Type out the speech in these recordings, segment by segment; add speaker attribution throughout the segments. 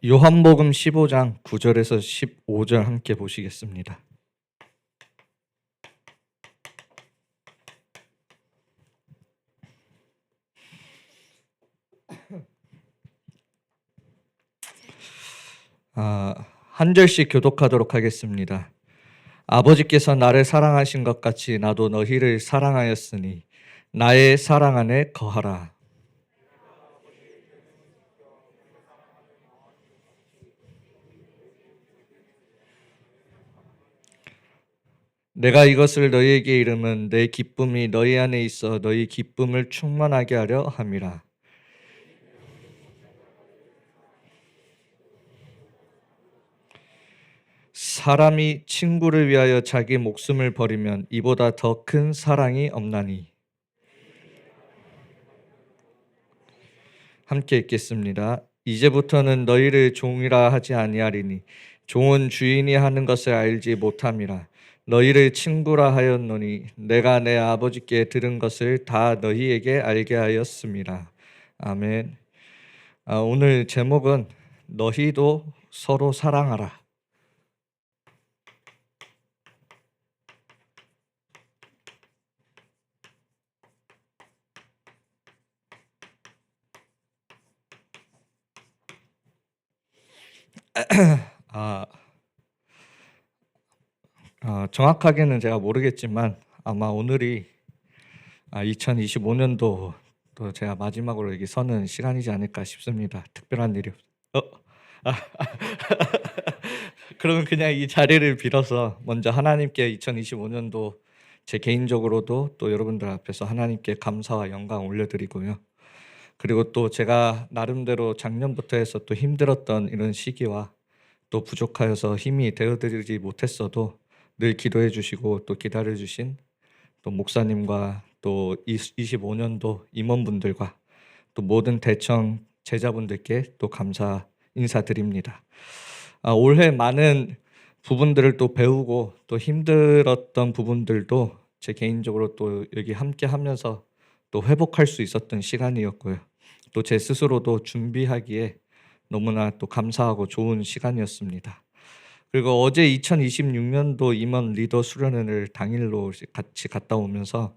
Speaker 1: 요한복음 15장 9절에서 15절 함께 보시겠습니다. 한 절씩 교독하도록 하겠습니다. 아버지께서 나를 사랑하신 것 같이 나도 너희를 사랑하였으니 나의 사랑 안에 거하라. 내가 이것을 너희에게 이름은 내 기쁨이 너희 안에 있어 너희 기쁨을 충만하게 하려 함이라. 사람이 친구를 위하여 자기 목숨을 버리면 이보다 더 큰 사랑이 없나니. 함께 읽겠습니다. 이제부터는 너희를 종이라 하지 아니하리니 종은 주인이 하는 것을 알지 못함이라. 너희를 친구라 하였노니 내가 내 아버지께 들은 것을 다 너희에게 알게 하였음이라. 아멘. 오늘 제목은 너희도 서로 사랑하라. 정확하게는 제가 모르겠지만 아마 오늘이 2025년도 또 제가 마지막으로 여기 서는 시간이지 않을까 싶습니다. 특별한 일이 그러면 그냥 이 자리를 빌어서 먼저 하나님께 2025년도 제 개인적으로도 또 여러분들 앞에서 하나님께 감사와 영광 올려드리고요. 그리고 또 제가 나름대로 작년부터 해서 또 힘들었던 이런 시기와 또 부족하여서 힘이 되어드리지 못했어도 늘 기도해 주시고 또 기다려 주신 또 목사님과 또 25년도 임원분들과 또 모든 대청 제자분들께 또 감사 인사드립니다. 올해 많은 부분들을 또 배우고 또 힘들었던 부분들도 제 개인적으로 또 여기 함께 하면서 또 회복할 수 있었던 시간이었고요. 또 제 스스로도 준비하기에 너무나 또 감사하고 좋은 시간이었습니다. 그리고 어제 2026년도 임원 리더 수련회를 당일로 같이 갔다 오면서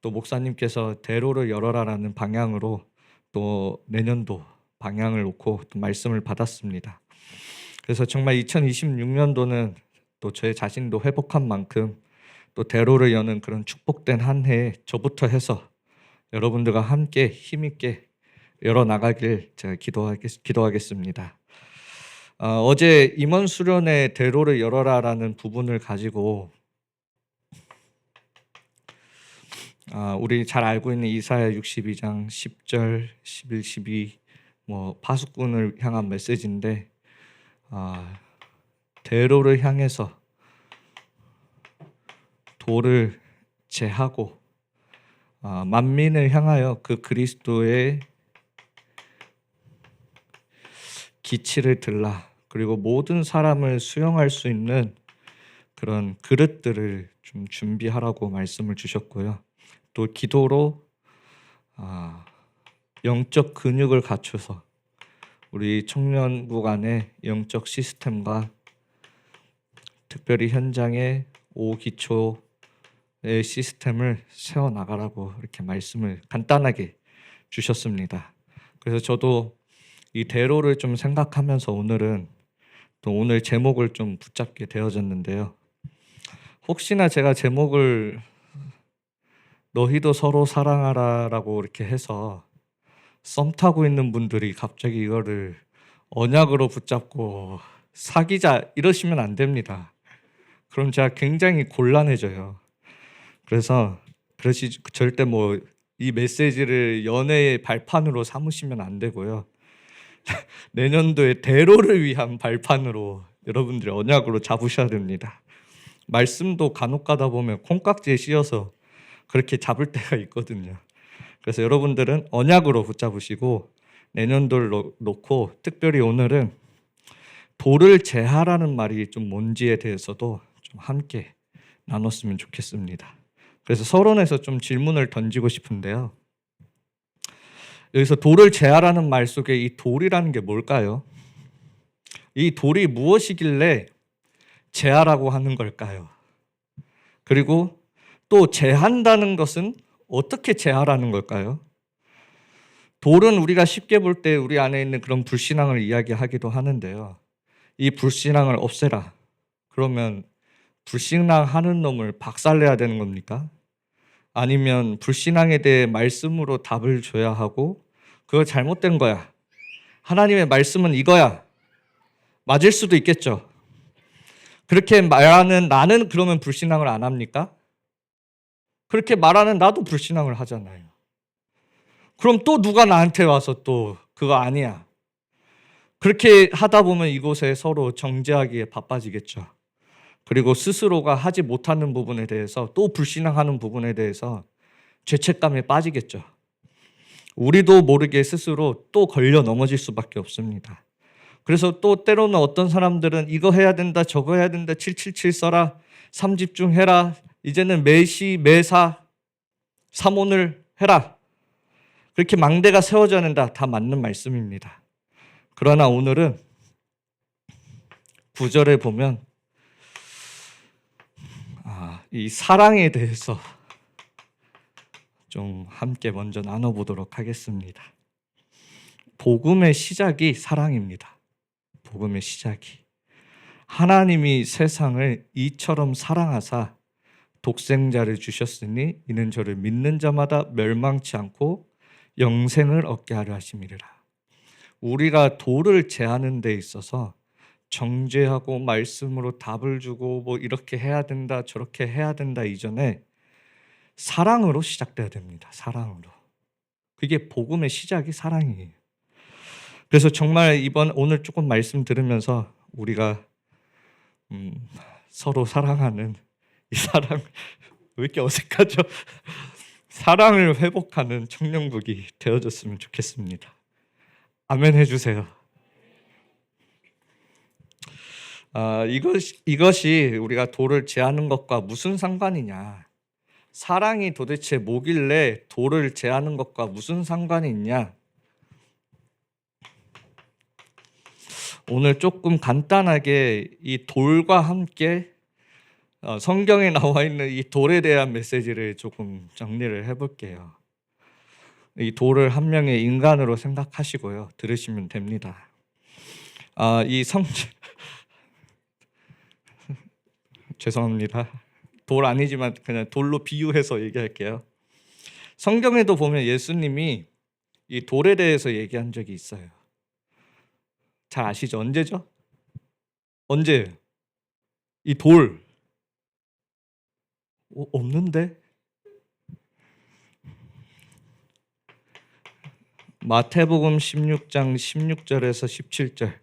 Speaker 1: 또 목사님께서 대로를 열어라라는 방향으로 또 내년도 방향을 놓고 또 말씀을 받았습니다. 그래서 정말 2026년도는 또 제 자신도 회복한 만큼 또 대로를 여는 그런 축복된 한 해 저부터 해서 여러분들과 함께 힘있게 열어나가길 제가 기도하겠습니다. 어제 임원 수련회 대로를 열어라라는 부분을 가지고 우리 잘 알고 있는 이사야 62장 10절, 11, 12 파수꾼을 향한 메시지인데 대로를 향해서 도를 제하고 만민을 향하여 그 그리스도의 기치를 들라. 그리고 모든 사람을 수용할 수 있는 그런 그릇들을 좀 준비하라고 말씀을 주셨고요. 또 기도로 영적 근육을 갖춰서 우리 청년국 안에 영적 시스템과 특별히 현장의 5기초의 시스템을 세워나가라고 이렇게 말씀을 간단하게 주셨습니다. 그래서 저도 이 대로를 좀 생각하면서 오늘 제목을 좀 붙잡게 되어졌는데요. 혹시나 제가 제목을 너희도 서로 사랑하라라고 이렇게 해서 썸 타고 있는 분들이 갑자기 이거를 언약으로 붙잡고 사귀자 이러시면 안 됩니다. 그럼 제가 굉장히 곤란해져요. 그래서 절대 이 메시지를 연애의 발판으로 삼으시면 안 되고요. 내년도에 대로를 위한 발판으로 여러분들이 언약으로 잡으셔야 됩니다. 말씀도 간혹 가다 보면 콩깍지에 씌어서 그렇게 잡을 때가 있거든요. 그래서 여러분들은 언약으로 붙잡으시고 내년도를 놓고 특별히 오늘은 도를 제하라는 말이 좀 뭔지에 대해서도 좀 함께 나눴으면 좋겠습니다. 그래서 서론에서 좀 질문을 던지고 싶은데요. 여기서 돌을 제하라는 말 속에 이 돌이라는 게 뭘까요? 이 돌이 무엇이길래 제하라고 하는 걸까요? 그리고 또 제한다는 것은 어떻게 제하라는 걸까요? 돌은 우리가 쉽게 볼 때 우리 안에 있는 그런 불신앙을 이야기하기도 하는데요. 이 불신앙을 없애라. 그러면 불신앙하는 놈을 박살내야 되는 겁니까? 아니면 불신앙에 대해 말씀으로 답을 줘야 하고 그거 잘못된 거야. 하나님의 말씀은 이거야. 맞을 수도 있겠죠. 그렇게 말하는 나는 그러면 불신앙을 안 합니까? 그렇게 말하는 나도 불신앙을 하잖아요. 그럼 또 누가 나한테 와서 또 그거 아니야. 그렇게 하다 보면 이곳에 서로 정죄하기에 바빠지겠죠. 그리고 스스로가 하지 못하는 부분에 대해서 또 불신앙하는 부분에 대해서 죄책감에 빠지겠죠. 우리도 모르게 스스로 또 걸려 넘어질 수밖에 없습니다. 그래서 또 때로는 어떤 사람들은 이거 해야 된다, 저거 해야 된다, 777 써라, 3집중해라, 이제는 매시, 매사, 삼오늘 해라. 그렇게 망대가 세워져야 된다. 다 맞는 말씀입니다. 그러나 오늘은 9절에 보면 이 사랑에 대해서 좀 함께 먼저 나눠보도록 하겠습니다. 복음의 시작이 사랑입니다. 복음의 시작이. 하나님이 세상을 이처럼 사랑하사 독생자를 주셨으니 이는 저를 믿는 자마다 멸망치 않고 영생을 얻게 하려 하심이라. 우리가 도를 제하는 데 있어서 정죄하고 말씀으로 답을 주고 뭐 이렇게 해야 된다 저렇게 해야 된다 이전에 사랑으로 시작돼야 됩니다. 사랑으로. 그게 복음의 시작이 사랑이에요. 그래서 정말 오늘 조금 말씀 들으면서 우리가 서로 사랑하는 이 사랑 왜 이렇게 어색하죠? 사랑을 회복하는 청년국이 되어졌으면 좋겠습니다. 아멘 해주세요. 이것이 우리가 도를 제하는 것과 무슨 상관이냐? 사랑이 도대체 뭐길래 도를 제하는 것과 무슨 상관이 있냐? 오늘 조금 간단하게 이 돌과 함께 성경에 나와 있는 이 돌에 대한 메시지를 조금 정리를 해볼게요. 이 돌을 한 명의 인간으로 생각하시고요. 들으시면 됩니다. 죄송합니다. 돌 아니지만 그냥 돌로 비유해서 얘기할게요. 성경에도 보면 예수님이 이 돌에 대해서 얘기한 적이 있어요. 잘 아시죠? 언제죠? 언제예요? 이 돌. 없는데? 마태복음 16장 16절에서 17절.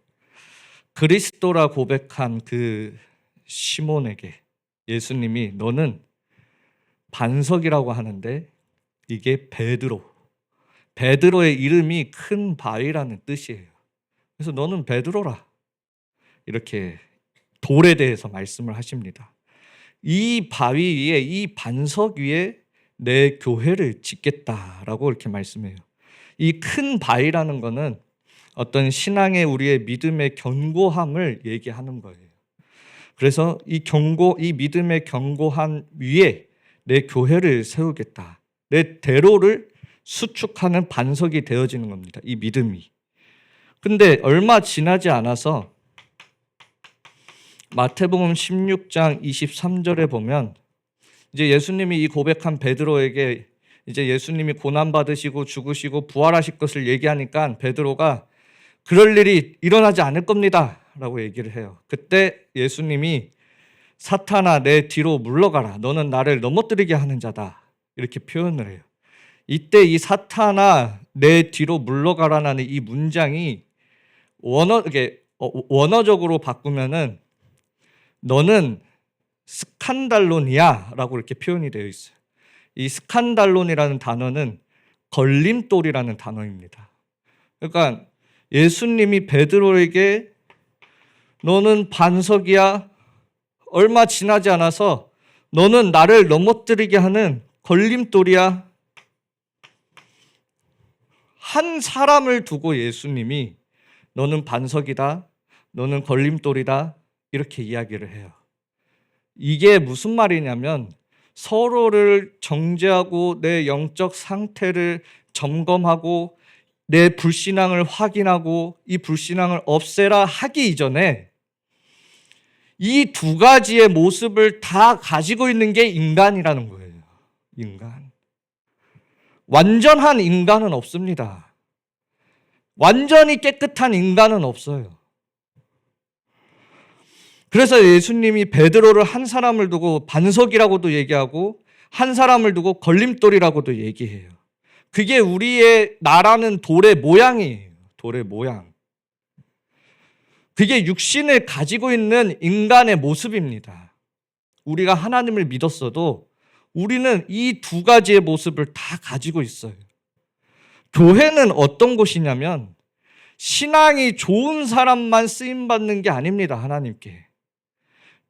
Speaker 1: 그리스도라 고백한 그 시몬에게 예수님이 너는 반석이라고 하는데 이게 베드로의 이름이 큰 바위라는 뜻이에요. 그래서 너는 베드로라. 이렇게 돌에 대해서 말씀을 하십니다. 이 바위 위에 이 반석 위에 내 교회를 짓겠다라고 이렇게 말씀해요. 이 큰 바위라는 거는 어떤 신앙의 우리의 믿음의 견고함을 얘기하는 거예요. 그래서 이 믿음의 견고함 위에 내 교회를 세우겠다. 내 대로를 수축하는 반석이 되어지는 겁니다. 이 믿음이. 근데 얼마 지나지 않아서 마태복음 16장 23절에 보면 이제 예수님이 이 고백한 베드로에게 이제 예수님이 고난받으시고 죽으시고 부활하실 것을 얘기하니까 베드로가 그럴 일이 일어나지 않을 겁니다 라고 얘기를 해요. 그때 예수님이 사탄아 내 뒤로 물러가라. 너는 나를 넘어뜨리게 하는 자다. 이렇게 표현을 해요. 이때 이 사탄아 내 뒤로 물러가라는 이 문장이 원어적으로 바꾸면은 너는 스칸달론이야 라고 이렇게 표현이 되어 있어요. 이 스칸달론이라는 단어는 걸림돌이라는 단어입니다. 그러니까 예수님이 베드로에게 너는 반석이야. 얼마 지나지 않아서 너는 나를 넘어뜨리게 하는 걸림돌이야. 한 사람을 두고 예수님이 너는 반석이다, 너는 걸림돌이다 이렇게 이야기를 해요. 이게 무슨 말이냐면 서로를 정죄하고 내 영적 상태를 점검하고 내 불신앙을 확인하고 이 불신앙을 없애라 하기 이전에 이 두 가지의 모습을 다 가지고 있는 게 인간이라는 거예요. 인간. 완전한 인간은 없습니다. 완전히 깨끗한 인간은 없어요. 그래서 예수님이 베드로를 한 사람을 두고 반석이라고도 얘기하고 한 사람을 두고 걸림돌이라고도 얘기해요. 그게 우리의 나라는 돌의 모양이에요. 돌의 모양. 그게 육신을 가지고 있는 인간의 모습입니다. 우리가 하나님을 믿었어도 우리는 이 두 가지의 모습을 다 가지고 있어요. 교회는 어떤 곳이냐면 신앙이 좋은 사람만 쓰임받는 게 아닙니다. 하나님께.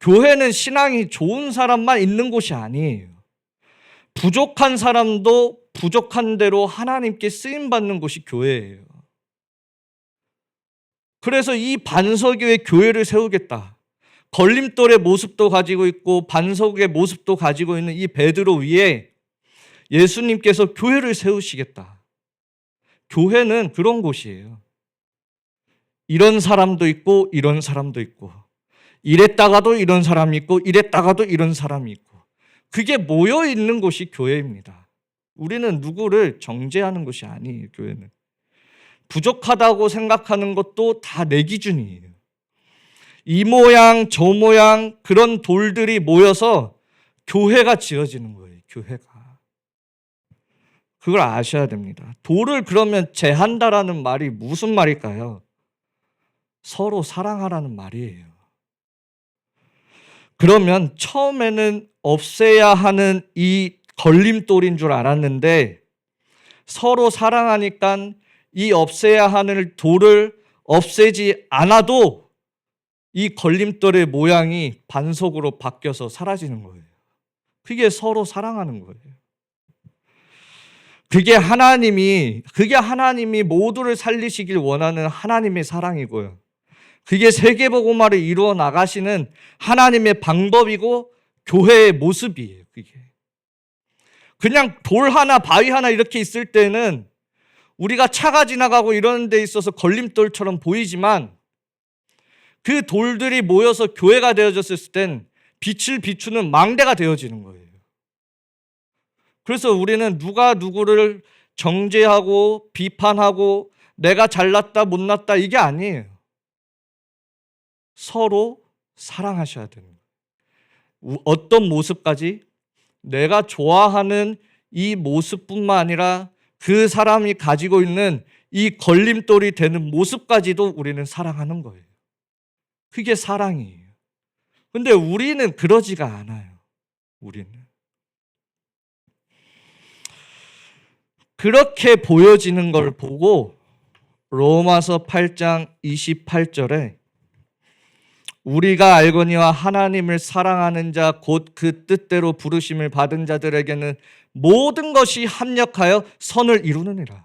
Speaker 1: 교회는 신앙이 좋은 사람만 있는 곳이 아니에요. 부족한 사람도 부족한 대로 하나님께 쓰임받는 곳이 교회예요. 그래서 이 반석 위에 교회를 세우겠다. 걸림돌의 모습도 가지고 있고 반석의 모습도 가지고 있는 이 베드로 위에 예수님께서 교회를 세우시겠다. 교회는 그런 곳이에요. 이런 사람도 있고 이런 사람도 있고 이랬다가도 이런 사람이 있고 이랬다가도 이런 사람이 있고 그게 모여 있는 곳이 교회입니다. 우리는 누구를 정죄하는 것이 아니에요. 교회는 부족하다고 생각하는 것도 다 내 기준이에요. 이 모양 저 모양 그런 돌들이 모여서 교회가 지어지는 거예요. 교회가. 그걸 아셔야 됩니다. 돌을 그러면 제한다라는 말이 무슨 말일까요? 서로 사랑하라는 말이에요. 그러면 처음에는 없애야 하는 이 걸림돌인 줄 알았는데 서로 사랑하니까 이 없애야 하는 돌을 없애지 않아도 이 걸림돌의 모양이 반석으로 바뀌어서 사라지는 거예요. 그게 서로 사랑하는 거예요. 그게 하나님이 모두를 살리시길 원하는 하나님의 사랑이고요. 그게 세계복음화를 이루어 나가시는 하나님의 방법이고 교회의 모습이에요. 그게 그냥 돌 하나 바위 하나 이렇게 있을 때는 우리가 차가 지나가고 이런 데 있어서 걸림돌처럼 보이지만 그 돌들이 모여서 교회가 되어졌을 땐 빛을 비추는 망대가 되어지는 거예요. 그래서 우리는 누가 누구를 정죄하고 비판하고 내가 잘났다 못났다 이게 아니에요. 서로 사랑하셔야 되는 거예요. 어떤 모습까지? 내가 좋아하는 이 모습뿐만 아니라 그 사람이 가지고 있는 이 걸림돌이 되는 모습까지도 우리는 사랑하는 거예요. 그게 사랑이에요. 근데 우리는 그러지가 않아요. 우리는. 그렇게 보여지는 걸 보고 로마서 8장 28절에 우리가 알거니와 하나님을 사랑하는 자 곧 그 뜻대로 부르심을 받은 자들에게는 모든 것이 합력하여 선을 이루느니라.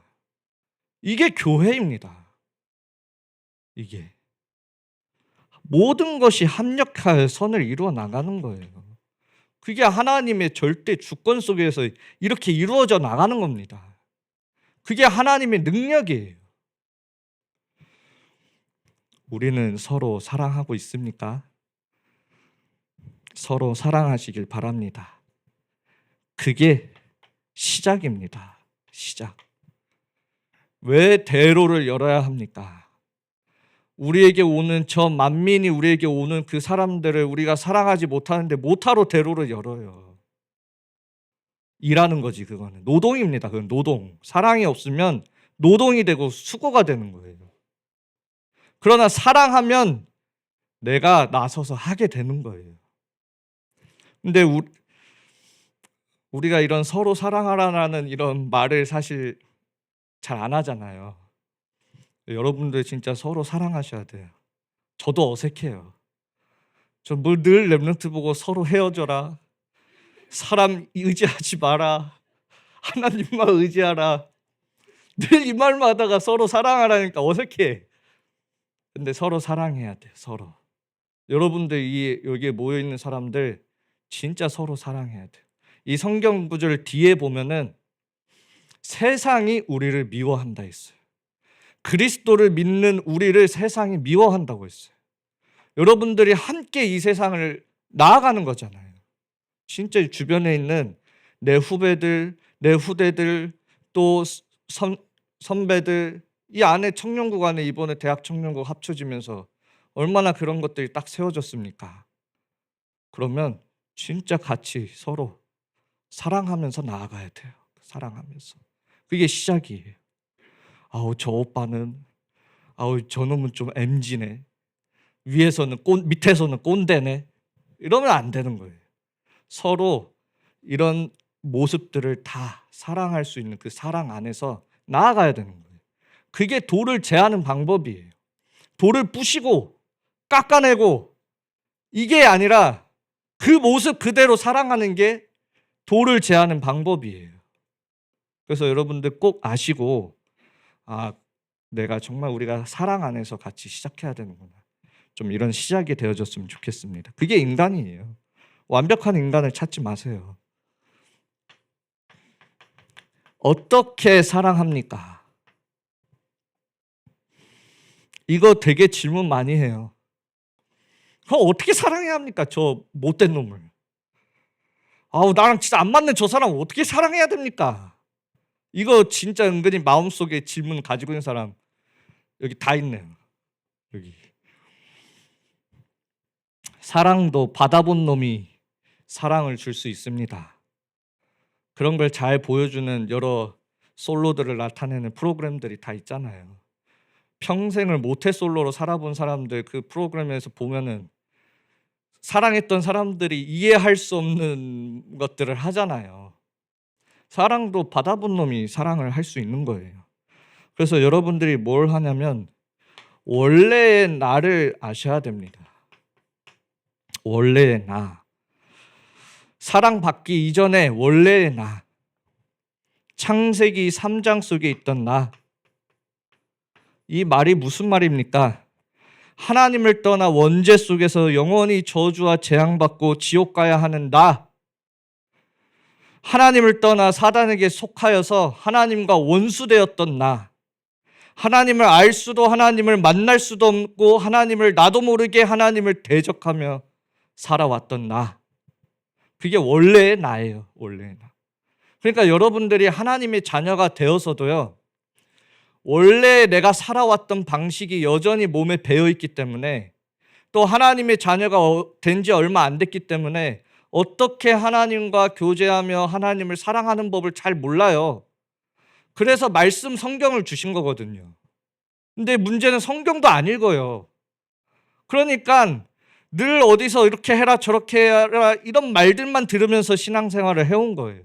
Speaker 1: 이게 교회입니다. 이게 모든 것이 합력하여 선을 이루어 나가는 거예요. 그게 하나님의 절대 주권 속에서 이렇게 이루어져 나가는 겁니다. 그게 하나님의 능력이에요. 우리는 서로 사랑하고 있습니까? 서로 사랑하시길 바랍니다. 그게 시작입니다. 시작. 왜 대로를 열어야 합니까? 우리에게 오는 저 만민이 우리에게 오는 그 사람들을 우리가 사랑하지 못하는데 못하러 대로를 열어요. 일하는 거지 그거는. 노동입니다. 그건 노동. 사랑이 없으면 노동이 되고 수고가 되는 거예요. 그러나 사랑하면 내가 나서서 하게 되는 거예요. 근데 우리가 이런 서로 사랑하라는 이런 말을 사실 잘 안 하잖아요. 여러분들 진짜 서로 사랑하셔야 돼요. 저도 어색해요. 저 늘 랩런트 보고 서로 헤어져라. 사람 의지하지 마라. 하나님만 의지하라. 늘 이 말만 하다가 서로 사랑하라니까 어색해. 근데 서로 사랑해야 돼. 서로. 여러분들 여기에 모여 있는 사람들 진짜 서로 사랑해야 돼. 이 성경 구절 뒤에 보면은 세상이 우리를 미워한다 했어요. 그리스도를 믿는 우리를 세상이 미워한다고 했어요. 여러분들이 함께 이 세상을 나아가는 거잖아요. 진짜 주변에 있는 내 후배들, 내 후대들, 또 선배들, 이 안에 청년국 안에 이번에 대학 청년국 합쳐지면서 얼마나 그런 것들이 딱 세워졌습니까? 그러면 진짜 같이 서로 사랑하면서 나아가야 돼요. 사랑하면서. 그게 시작이에요. 아우 저 오빠는, 아우 저놈은 좀 MZ네. 위에서는 밑에서는 꼰대네. 이러면 안 되는 거예요. 서로 이런 모습들을 다 사랑할 수 있는 그 사랑 안에서 나아가야 되는 거예요. 그게 돌을 제하는 방법이에요. 돌을 부시고 깎아내고 이게 아니라 그 모습 그대로 사랑하는 게 돌을 제하는 방법이에요. 그래서 여러분들 꼭 아시고, 내가 정말 우리가 사랑 안에서 같이 시작해야 되는구나. 좀 이런 시작이 되어졌으면 좋겠습니다. 그게 인간이에요. 완벽한 인간을 찾지 마세요. 어떻게 사랑합니까? 이거 되게 질문 많이 해요. 그럼 어떻게 사랑해야 합니까? 저 못된 놈을. 나랑 진짜 안 맞는 저 사람 어떻게 사랑해야 됩니까? 이거 진짜 은근히 마음속에 질문 가지고 있는 사람 여기 다 있네요. 여기. 사랑도 받아본 놈이 사랑을 줄 수 있습니다. 그런 걸 잘 보여주는 여러 솔로들을 나타내는 프로그램들이 다 있잖아요. 평생을 모태솔로로 살아본 사람들 그 프로그램에서 보면은 사랑했던 사람들이 이해할 수 없는 것들을 하잖아요. 사랑도 받아본 놈이 사랑을 할 수 있는 거예요. 그래서 여러분들이 뭘 하냐면 원래의 나를 아셔야 됩니다. 원래의 나. 사랑받기 이전에 원래의 나. 창세기 3장 속에 있던 나. 이 말이 무슨 말입니까? 하나님을 떠나 원죄 속에서 영원히 저주와 재앙받고 지옥 가야 하는 나. 하나님을 떠나 사단에게 속하여서 하나님과 원수되었던 나. 하나님을 알 수도 하나님을 만날 수도 없고 하나님을 나도 모르게 하나님을 대적하며 살아왔던 나. 그게 원래의 나예요. 원래의 나. 그러니까 여러분들이 하나님의 자녀가 되어서도요. 원래 내가 살아왔던 방식이 여전히 몸에 배어있기 때문에 또 하나님의 자녀가 된 지 얼마 안 됐기 때문에 어떻게 하나님과 교제하며 하나님을 사랑하는 법을 잘 몰라요. 그래서 말씀 성경을 주신 거거든요. 근데 문제는 성경도 안 읽어요. 그러니까 늘 어디서 이렇게 해라 저렇게 해라 이런 말들만 들으면서 신앙생활을 해온 거예요.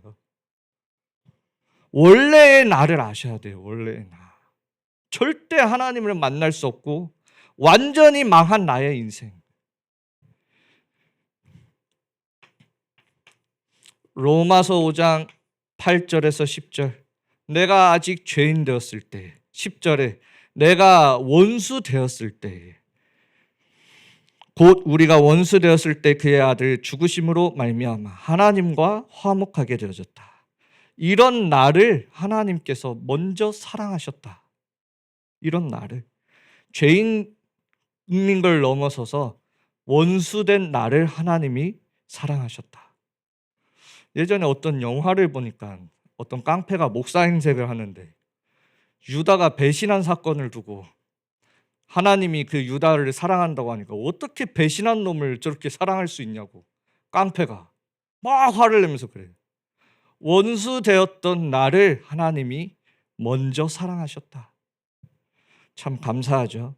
Speaker 1: 원래의 나를 아셔야 돼요. 원래의 나. 절대 하나님을 만날 수 없고 완전히 망한 나의 인생. 로마서 5장 8절에서 10절. 내가 아직 죄인 되었을 때. 10절에 내가 원수 되었을 때. 곧 우리가 원수 되었을 때 그의 아들 죽으심으로 말미암아 하나님과 화목하게 되어졌다. 이런 나를 하나님께서 먼저 사랑하셨다. 이런 나를 죄인인 걸 넘어서서 원수된 나를 하나님이 사랑하셨다. 예전에 어떤 영화를 보니까 어떤 깡패가 목사 행세를 하는데 유다가 배신한 사건을 두고 하나님이 그 유다를 사랑한다고 하니까 어떻게 배신한 놈을 저렇게 사랑할 수 있냐고 깡패가 막 화를 내면서 그래요. 원수 되었던 나를 하나님이 먼저 사랑하셨다. 참 감사하죠.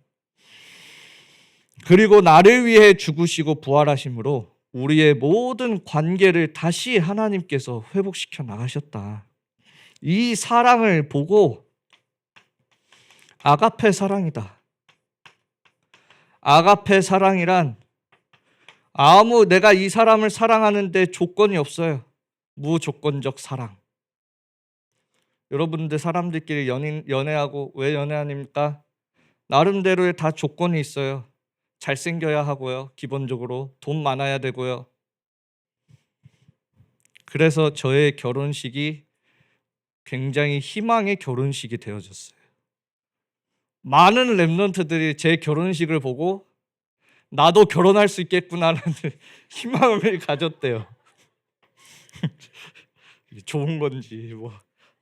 Speaker 1: 그리고 나를 위해 죽으시고 부활하심으로 우리의 모든 관계를 다시 하나님께서 회복시켜 나가셨다. 이 사랑을 보고 아가페 사랑이다. 아가페 사랑이란 내가 이 사람을 사랑하는데 조건이 없어요. 무조건적 사랑. 여러분들 사람들끼리 연애하고 왜 연애합니까? 나름대로의 다 조건이 있어요. 잘생겨야 하고요. 기본적으로 돈 많아야 되고요. 그래서 저의 결혼식이 굉장히 희망의 결혼식이 되어졌어요. 많은 랩런트들이 제 결혼식을 보고 나도 결혼할 수 있겠구나라는 희망을 가졌대요. 좋은 건지 뭐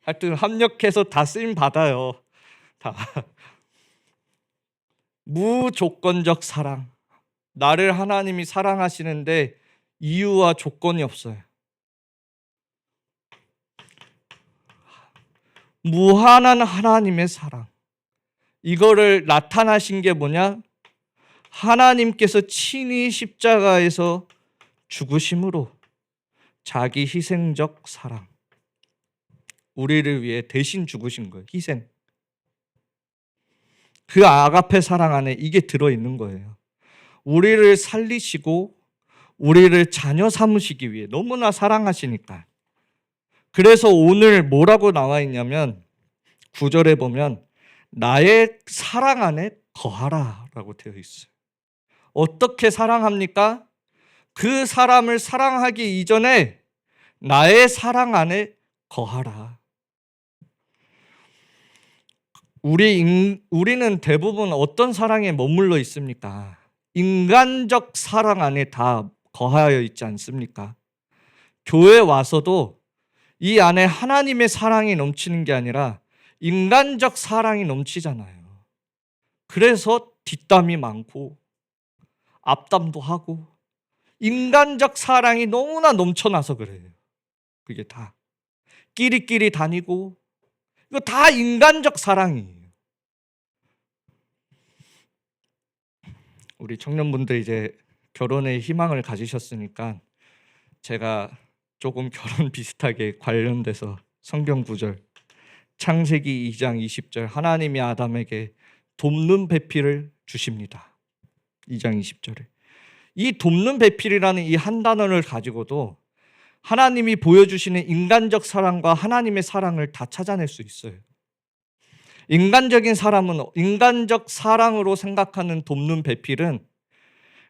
Speaker 1: 하여튼 합력해서 다 쓰임 받아요. 다 무조건적 사랑. 나를 하나님이 사랑하시는데 이유와 조건이 없어요. 무한한 하나님의 사랑. 이거를 나타나신 게 뭐냐? 하나님께서 친히 십자가에서 죽으심으로 자기 희생적 사랑. 우리를 위해 대신 죽으신 거예요. 희생. 그 아가페 사랑 안에 이게 들어있는 거예요. 우리를 살리시고 우리를 자녀 삼으시기 위해 너무나 사랑하시니까. 그래서 오늘 뭐라고 나와 있냐면 9절에 보면 나의 사랑 안에 거하라 라고 되어 있어요. 어떻게 사랑합니까? 그 사람을 사랑하기 이전에 나의 사랑 안에 거하라. 우리는 대부분 어떤 사랑에 머물러 있습니까? 인간적 사랑 안에 다 거하여 있지 않습니까? 교회 와서도 이 안에 하나님의 사랑이 넘치는 게 아니라 인간적 사랑이 넘치잖아요. 그래서 뒷담이 많고 앞담도 하고 인간적 사랑이 너무나 넘쳐나서 그래요. 그게 다 끼리끼리 다니고 이거 다 인간적 사랑이에요. 우리 청년분들 이제 결혼에 희망을 가지셨으니까 제가 조금 결혼 비슷하게 관련돼서 성경 구절 창세기 2장 20절 하나님이 아담에게 돕는 배필을 주십니다. 2장 20절에 이 돕는 배필이라는 이 한 단어를 가지고도 하나님이 보여주시는 인간적 사랑과 하나님의 사랑을 다 찾아낼 수 있어요. 인간적인 사람은 인간적 사랑으로 생각하는 돕는 배필은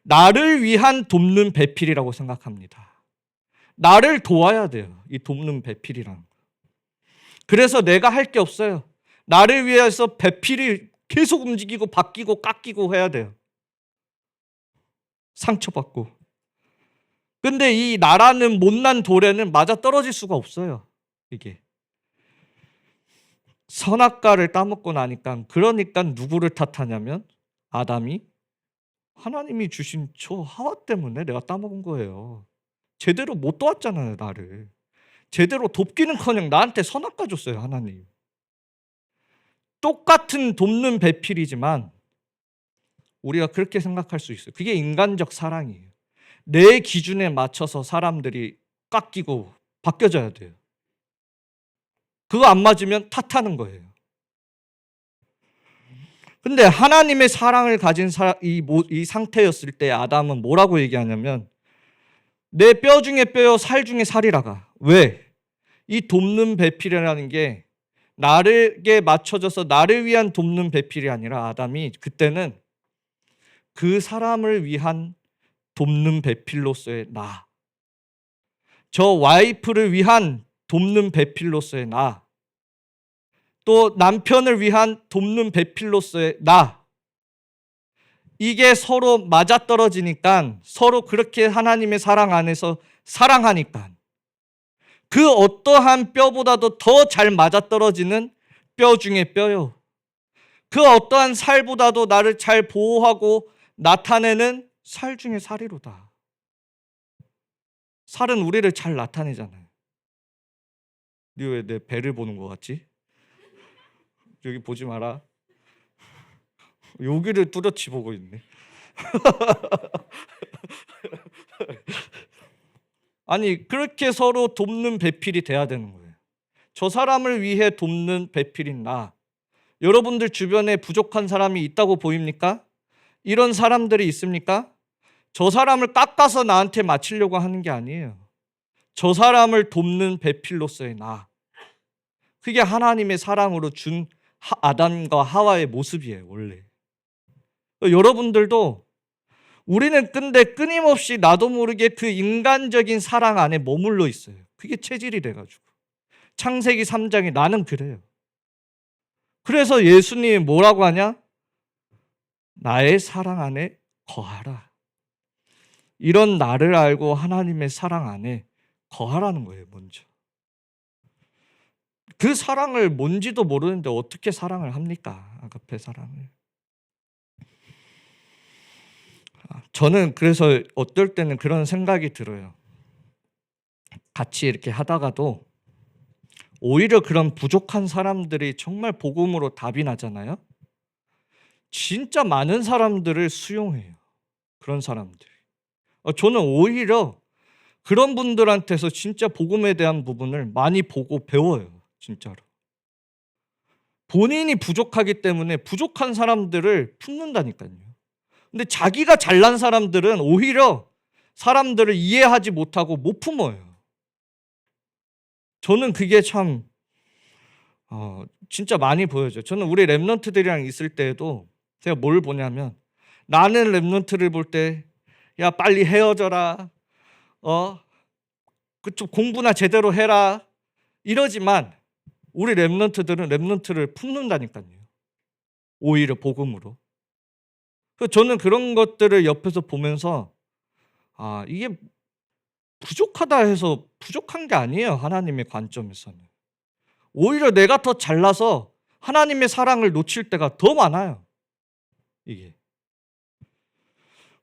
Speaker 1: 나를 위한 돕는 배필이라고 생각합니다. 나를 도와야 돼요. 이 돕는 배필이란. 그래서 내가 할 게 없어요. 나를 위해서 배필이 계속 움직이고 바뀌고 깎이고 해야 돼요. 상처받고. 근데 이 나라는 못난 돌에는 맞아 떨어질 수가 없어요. 이게. 선악과를 따먹고 나니까 그러니까 누구를 탓하냐면 아담이 하나님이 주신 저 하와 때문에 내가 따먹은 거예요. 제대로 못 도왔잖아요, 나를. 제대로 돕기는커녕 나한테 선악과 줬어요, 하나님. 똑같은 돕는 배필이지만 우리가 그렇게 생각할 수 있어요. 그게 인간적 사랑이에요. 내 기준에 맞춰서 사람들이 깎이고 바뀌어져야 돼요. 그거 안 맞으면 탓하는 거예요. 근데 하나님의 사랑을 가진 이 상태였을 때 아담은 뭐라고 얘기하냐면 내 뼈 중에 뼈요 살 중에 살이라가. 왜? 이 돕는 배필이라는 게 나에게 맞춰져서 나를 위한 돕는 배필이 아니라 아담이 그때는 그 사람을 위한 돕는 배필로서의 나. 저 와이프를 위한 돕는 배필로서의 나. 또 남편을 위한 돕는 배필로서의 나. 이게 서로 맞아떨어지니까 서로 그렇게 하나님의 사랑 안에서 사랑하니까 그 어떠한 뼈보다도 더 잘 맞아떨어지는 뼈 중에 뼈요. 그 어떠한 살보다도 나를 잘 보호하고 나타내는 살 중에 살이로다. 살은 우리를 잘 나타내잖아요. 니 왜 내 배를 보는 것 같지? 여기 보지 마라. 여기를 뚜렷이 보고 있네. 아니 그렇게 서로 돕는 배필이 돼야 되는 거예요. 저 사람을 위해 돕는 배필인 나. 여러분들 주변에 부족한 사람이 있다고 보입니까? 이런 사람들이 있습니까? 저 사람을 깎아서 나한테 맞추려고 하는 게 아니에요. 저 사람을 돕는 배필로서의 나. 그게 하나님의 사랑으로 준 아담과 하와의 모습이에요, 원래. 여러분들도 우리는 근데 끊임없이 나도 모르게 그 인간적인 사랑 안에 머물러 있어요. 그게 체질이 돼가지고. 창세기 3장에 나는 그래요. 그래서 예수님이 뭐라고 하냐? 나의 사랑 안에 거하라. 이런 나를 알고 하나님의 사랑 안에 거하라는 거예요, 먼저. 그 사랑을 뭔지도 모르는데 어떻게 사랑을 합니까? 아가페 사랑을. 저는 그래서 어떨 때는 그런 생각이 들어요. 같이 이렇게 하다가도 오히려 그런 부족한 사람들이 정말 복음으로 답이 나잖아요. 진짜 많은 사람들을 수용해요. 그런 사람들. 저는 오히려 그런 분들한테서 진짜 복음에 대한 부분을 많이 보고 배워요. 진짜로. 본인이 부족하기 때문에 부족한 사람들을 품는다니까요. 근데 자기가 잘난 사람들은 오히려 사람들을 이해하지 못하고 못 품어요. 저는 그게 참 진짜 많이 보여져요. 저는 우리 랩런트들이랑 있을 때에도 제가 뭘 보냐면 나는 랩런트를 볼 때 야 빨리 헤어져라. 그쪽 공부나 제대로 해라. 이러지만 우리 랩런트들은 랩런트를 품는다니까요. 오히려 복음으로. 저는 그런 것들을 옆에서 보면서 이게 부족하다 해서 부족한 게 아니에요. 하나님의 관점에서는. 오히려 내가 더 잘나서 하나님의 사랑을 놓칠 때가 더 많아요. 이게.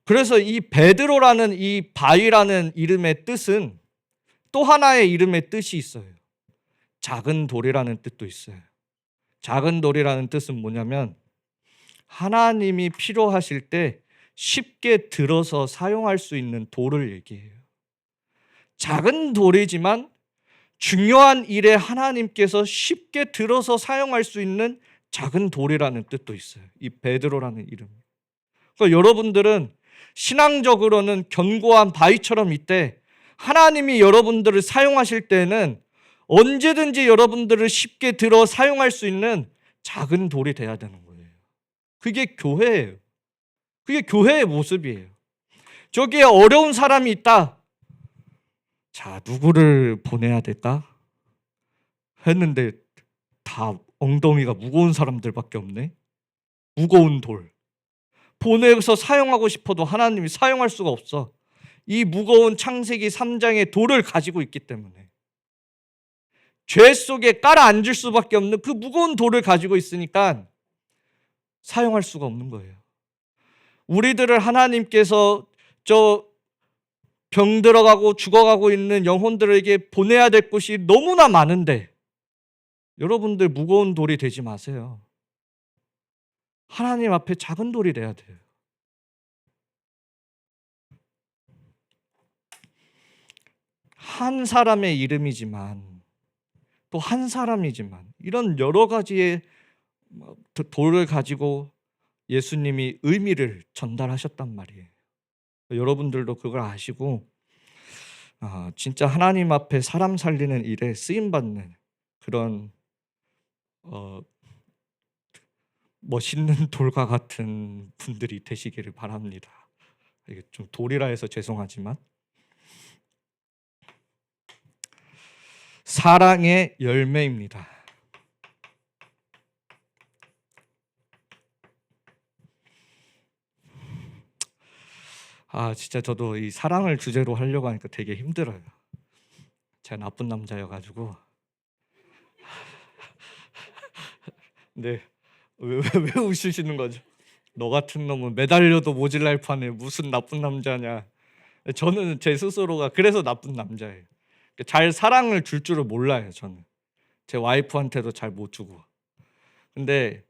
Speaker 1: 그래서 이 베드로라는 이 바위라는 이름의 뜻은 또 하나의 이름의 뜻이 있어요. 작은 돌이라는 뜻도 있어요. 작은 돌이라는 뜻은 뭐냐면 하나님이 필요하실 때 쉽게 들어서 사용할 수 있는 돌을 얘기해요. 작은 돌이지만 중요한 일에 하나님께서 쉽게 들어서 사용할 수 있는 작은 돌이라는 뜻도 있어요. 이 베드로라는 이름. 그러니까 여러분들은 신앙적으로는 견고한 바위처럼 있되 하나님이 여러분들을 사용하실 때는 언제든지 여러분들을 쉽게 들어 사용할 수 있는 작은 돌이 돼야 되는 거예요. 그게 교회예요. 그게 교회의 모습이에요. 저기에 어려운 사람이 있다. 자, 누구를 보내야 될까? 했는데 다 엉덩이가 무거운 사람들밖에 없네. 무거운 돌. 보내서 사용하고 싶어도 하나님이 사용할 수가 없어. 이 무거운 창세기 3장의 돌을 가지고 있기 때문에. 죄 속에 깔아앉을 수밖에 없는 그 무거운 돌을 가지고 있으니까 사용할 수가 없는 거예요. 우리들을 하나님께서 저 병들어가고 죽어가고 있는 영혼들에게 보내야 될 곳이 너무나 많은데 여러분들 무거운 돌이 되지 마세요. 하나님 앞에 작은 돌이 돼야 돼요. 한 사람의 이름이지만 또 한 사람이지만 이런 여러 가지의 돌을 가지고 예수님이 의미를 전달하셨단 말이에요. 여러분들도 그걸 아시고 진짜 하나님 앞에 사람 살리는 일에 쓰임받는 그런 멋있는 돌과 같은 분들이 되시기를 바랍니다. 이게 좀 돌이라 해서 죄송하지만 사랑의 열매입니다. 진짜 저도 이 사랑을 주제로 하려고 하니까 되게 힘들어요. 제가 나쁜 남자여가지고. 네, 왜 웃으시는 거죠? 너 같은 놈은 매달려도 모질랄 판에 무슨 나쁜 남자냐. 저는 제 스스로가 그래서 나쁜 남자예요. 잘 사랑을 줄 줄을 몰라요. 저는 제 와이프한테도 잘 못 주고. 근데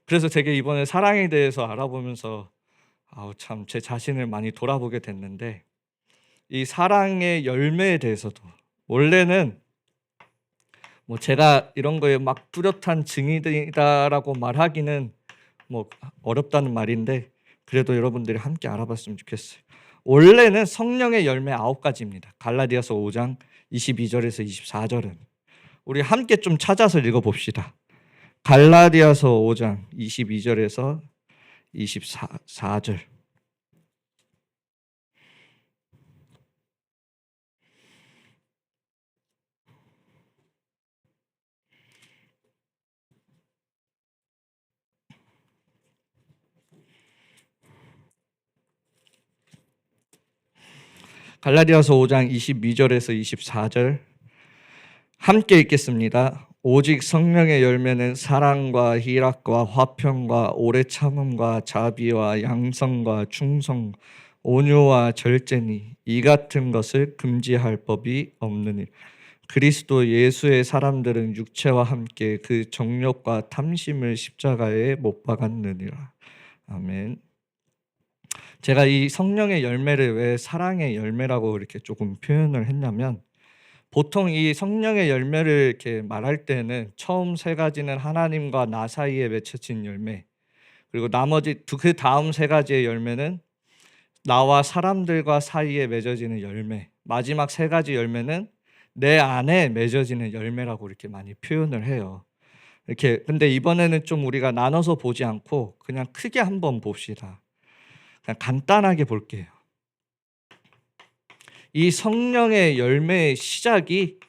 Speaker 1: 그래서 되게 이번에 사랑에 대해서 알아보면서 참 제 자신을 많이 돌아보게 됐는데 이 사랑의 열매에 대해서도 원래는 뭐 제가 이런 거에 막 뚜렷한 증인이다라고 말하기는 뭐 어렵다는 말인데 그래도 여러분들이 함께 알아봤으면 좋겠어요. 원래는 성령의 열매 9가지입니다. 갈라디아서 5장 22절에서 24절은 우리 함께 좀 찾아서 읽어봅시다. 갈라디아서 5장 22절에서 24절. 갈라디아서 5장 22절에서 24절 함께 읽겠습니다. 오직 성령의 열매는 사랑과 희락과 화평과 오래 참음과 자비와 양성과 충성, 온유와 절제니 이 같은 것을 금지할 법이 없느니 그리스도 예수의 사람들은 육체와 함께 그 정욕과 탐심을 십자가에 못 박았느니라. 아멘. 제가 이 성령의 열매를 왜 사랑의 열매라고 이렇게 조금 표현을 했냐면, 보통 이 성령의 열매를 이렇게 말할 때는 처음 세 가지는 하나님과 나 사이에 맺혀진 열매, 그리고 나머지 그 다음 세 가지의 열매는 나와 사람들과 사이에 맺어지는 열매, 마지막 세 가지 열매는 내 안에 맺어지는 열매라고 이렇게 많이 표현을 해요. 이렇게. 근데 이번에는 좀 우리가 나눠서 보지 않고 그냥 크게 한번 봅시다. 그냥 간단하게 볼게요. 이 성령의 열매의 시작이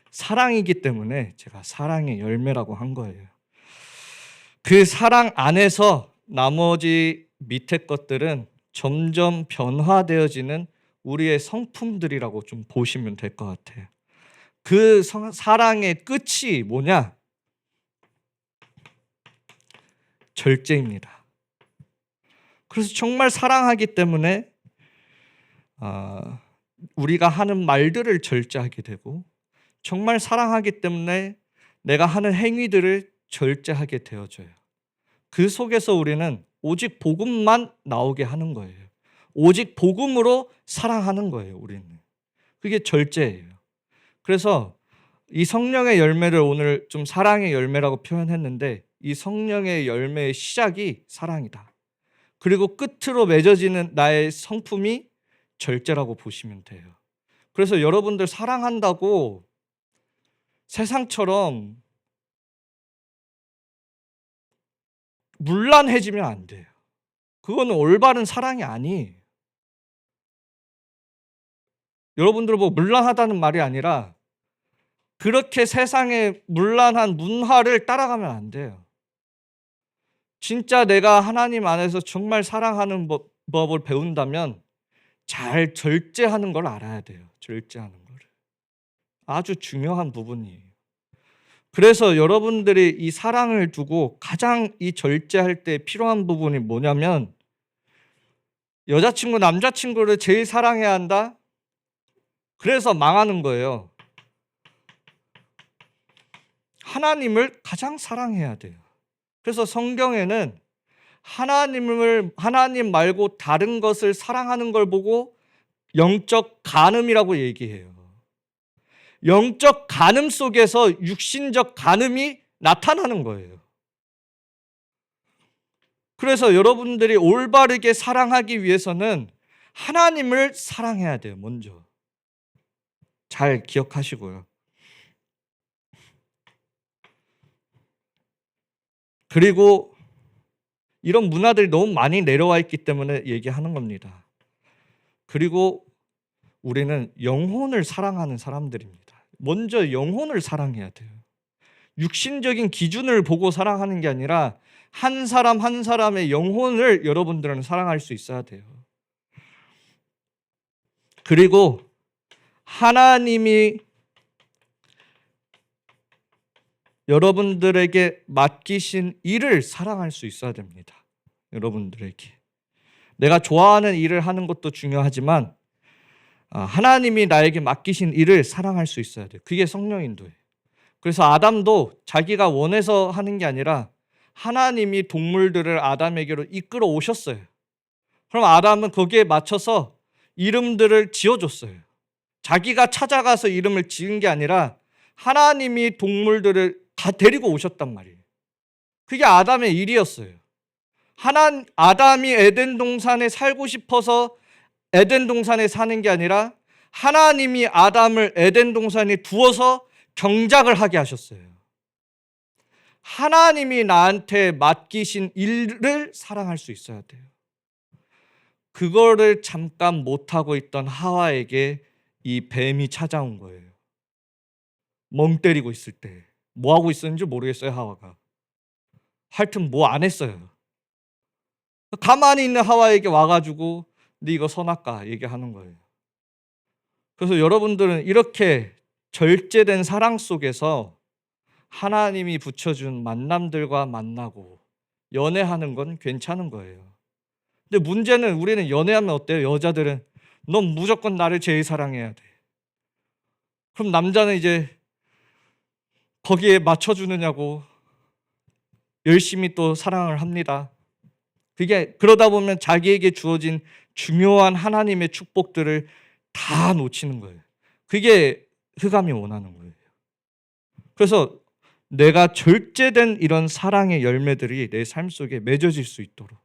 Speaker 1: 사랑이기 때문에 제가 사랑의 열매라고 한 거예요. 그 사랑 안에서 나머지 밑에 것들은 점점 변화되어지는 우리의 성품들이라고 좀 보시면 될 것 같아요. 그 사랑의 끝이 뭐냐? 절제입니다. 그래서 정말 사랑하기 때문에 우리가 하는 말들을 절제하게 되고, 정말 사랑하기 때문에 내가 하는 행위들을 절제하게 되어져요. 그 속에서 우리는 오직 복음만 나오게 하는 거예요. 오직 복음으로 사랑하는 거예요. 우리는. 그게 절제예요. 그래서 이 성령의 열매를 오늘 좀 사랑의 열매라고 표현했는데, 이 성령의 열매의 시작이 사랑이다. 그리고 끝으로 맺어지는 나의 성품이 절제라고 보시면 돼요. 그래서 여러분들 사랑한다고 세상처럼 문란해지면 안 돼요. 그거는 올바른 사랑이 아니에요. 여러분들 뭐 문란하다는 말이 아니라 그렇게 세상의 문란한 문화를 따라가면 안 돼요. 진짜 내가 하나님 안에서 정말 사랑하는 법을 배운다면 잘 절제하는 걸 알아야 돼요. 절제하는 걸. 아주 중요한 부분이에요. 그래서 여러분들이 이 사랑을 두고 가장 이 절제할 때 필요한 부분이 뭐냐면, 여자친구, 남자친구를 제일 사랑해야 한다? 그래서 망하는 거예요. 하나님을 가장 사랑해야 돼요. 그래서 성경에는 하나님 말고 다른 것을 사랑하는 걸 보고 영적 간음이라고 얘기해요. 영적 간음 속에서 육신적 간음이 나타나는 거예요. 그래서 여러분들이 올바르게 사랑하기 위해서는 하나님을 사랑해야 돼요. 먼저. 잘 기억하시고요. 그리고 이런 문화들이 너무 많이 내려와 있기 때문에 얘기하는 겁니다. 그리고 우리는 영혼을 사랑하는 사람들입니다. 먼저 영혼을 사랑해야 돼요. 육신적인 기준을 보고 사랑하는 게 아니라 한 사람 한 사람의 영혼을 여러분들은 사랑할 수 있어야 돼요. 그리고 하나님이 여러분들에게 맡기신 일을 사랑할 수 있어야 됩니다. 여러분들에게. 내가 좋아하는 일을 하는 것도 중요하지만 하나님이 나에게 맡기신 일을 사랑할 수 있어야 돼요. 그게 성령 인도예요. 그래서 아담도 자기가 원해서 하는 게 아니라 하나님이 동물들을 아담에게로 이끌어 오셨어요. 그럼 아담은 거기에 맞춰서 이름들을 지어줬어요. 자기가 찾아가서 이름을 지은 게 아니라 하나님이 동물들을 다 데리고 오셨단 말이에요. 그게 아담의 일이었어요. 아담이 에덴 동산에 살고 싶어서 에덴 동산에 사는 게 아니라 하나님이 아담을 에덴 동산에 두어서 경작을 하게 하셨어요. 하나님이 나한테 맡기신 일을 사랑할 수 있어야 돼요. 그거를 잠깐 못하고 있던 하와에게 이 뱀이 찾아온 거예요. 멍 때리고 있을 때. 뭐 하고 있었는지 모르겠어요, 하와가. 하여튼 뭐 안 했어요. 가만히 있는 하와에게 와가지고 네 이거 선악과 얘기하는 거예요. 그래서 여러분들은 이렇게 절제된 사랑 속에서 하나님이 붙여준 만남들과 만나고 연애하는 건 괜찮은 거예요. 근데 문제는 우리는 연애하면 어때요? 여자들은 넌 무조건 나를 제일 사랑해야 돼. 그럼 남자는 이제 거기에 맞춰주느냐고 열심히 또 사랑을 합니다. 그게 그러다 보면 자기에게 주어진 중요한 하나님의 축복들을 다 놓치는 거예요. 그게 흑암이 원하는 거예요. 그래서 내가 절제된 이런 사랑의 열매들이 내 삶 속에 맺어질 수 있도록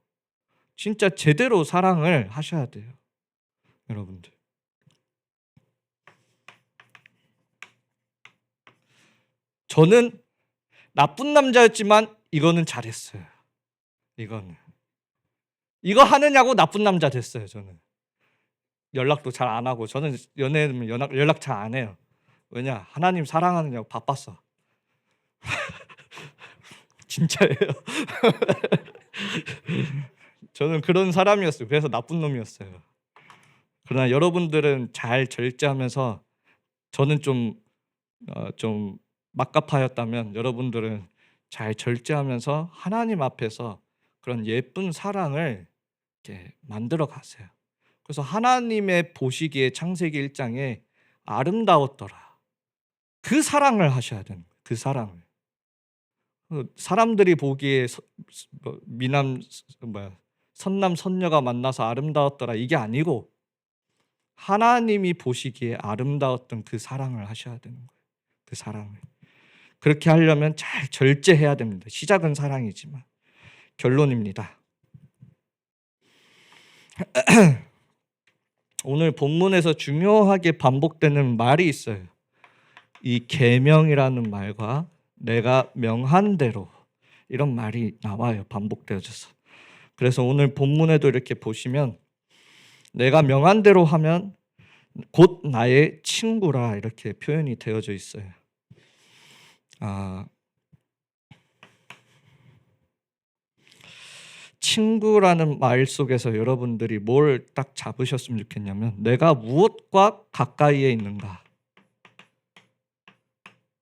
Speaker 1: 진짜 제대로 사랑을 하셔야 돼요, 여러분들. 저는 나쁜 남자였지만 이거는 잘했어요. 이거 하느냐고 나쁜 남자 됐어요. 저는 연락도 잘 안 하고, 저는 연애는 연락 잘 안 해요. 왜냐? 하나님 사랑하느냐고 바빴어. 진짜예요. 저는 그런 사람이었어요. 그래서 나쁜 놈이었어요. 그러나 여러분들은 잘 절제하면서, 저는 좀 막가파였다면 여러분들은 잘 절제하면서 하나님 앞에서 그런 예쁜 사랑을 이렇게 만들어 가세요. 그래서 하나님의 보시기에 창세기 1장에 아름다웠더라. 그 사랑을 하셔야 되는 거예요. 그 사랑을. 사람들이 보기에 선남 선녀가 만나서 아름다웠더라 이게 아니고 하나님이 보시기에 아름다웠던 그 사랑을 하셔야 되는 거예요. 그 사랑을. 그렇게 하려면 잘 절제해야 됩니다. 시작은 사랑이지만. 결론입니다. 오늘 본문에서 중요하게 반복되는 말이 있어요. 이 계명이라는 말과 내가 명한 대로, 이런 말이 나와요. 반복되어져서. 그래서 오늘 본문에도 이렇게 보시면 내가 명한 대로 하면 곧 나의 친구라 이렇게 표현이 되어져 있어요. 친구라는 말 속에서 여러분들이 뭘 딱 잡으셨으면 좋겠냐면, 내가 무엇과 가까이에 있는가,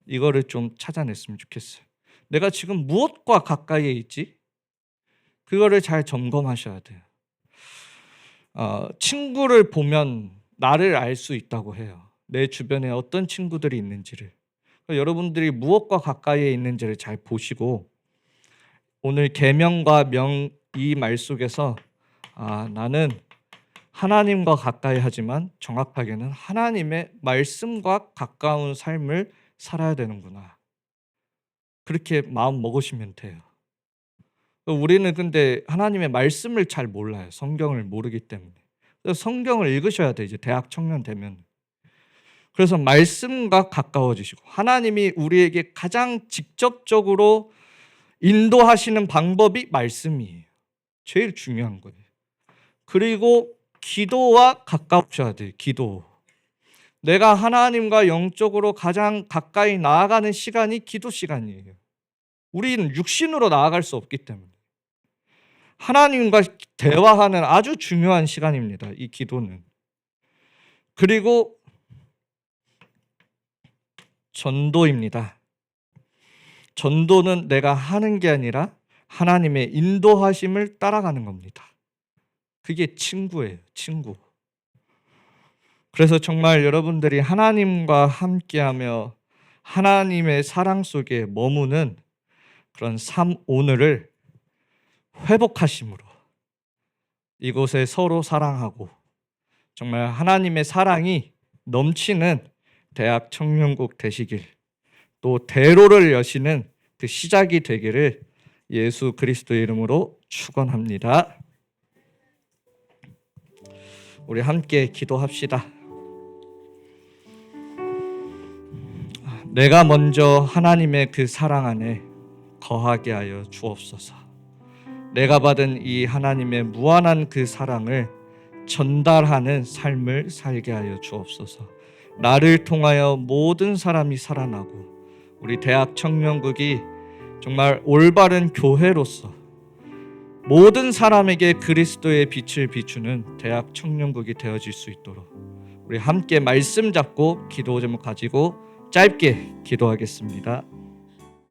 Speaker 1: 이거를 좀 찾아냈으면 좋겠어요. 내가 지금 무엇과 가까이에 있지? 그거를 잘 점검하셔야 돼요. 친구를 보면 나를 알 수 있다고 해요. 내 주변에 어떤 친구들이 있는지를. 그러니까 여러분들이 무엇과 가까이에 있는지를 잘 보시고, 오늘 계명과 명 이 말 속에서 나는 하나님과 가까이 하지만 정확하게는 하나님의 말씀과 가까운 삶을 살아야 되는구나. 그렇게 마음 먹으시면 돼요. 우리는 근데 하나님의 말씀을 잘 몰라요. 성경을 모르기 때문에. 그래서 성경을 읽으셔야 돼요. 이제 대학 청년 되면. 그래서 말씀과 가까워지시고, 하나님이 우리에게 가장 직접적으로 인도하시는 방법이 말씀이에요. 제일 중요한 거예요. 그리고 기도와 가까우셔야 돼요. 기도. 내가 하나님과 영적으로 가장 가까이 나아가는 시간이 기도 시간이에요. 우리는 육신으로 나아갈 수 없기 때문에. 하나님과 대화하는 아주 중요한 시간입니다. 이 기도는. 그리고 전도입니다. 전도는 내가 하는 게 아니라 하나님의 인도하심을 따라가는 겁니다. 그게 친구예요. 친구. 그래서 정말 여러분들이 하나님과 함께하며 하나님의 사랑 속에 머무는 그런 삶 오늘을 회복하심으로 이곳에 서로 사랑하고 정말 하나님의 사랑이 넘치는 대학 청년국 되시길, 또 대로를 여시는 그 시작이 되기를 예수 그리스도의 이름으로 축원합니다. 우리 함께 기도합시다. 내가 먼저 하나님의 그 사랑 안에 거하게 하여 주옵소서. 내가 받은 이 하나님의 무한한 그 사랑을 전달하는 삶을 살게 하여 주옵소서. 나를 통하여 모든 사람이 살아나고 우리 대학 청년국이 정말 올바른 교회로서 모든 사람에게 그리스도의 빛을 비추는 대학 청년국이 되어질 수 있도록 우리 함께 말씀 잡고 기도 제목 가지고 짧게 기도하겠습니다.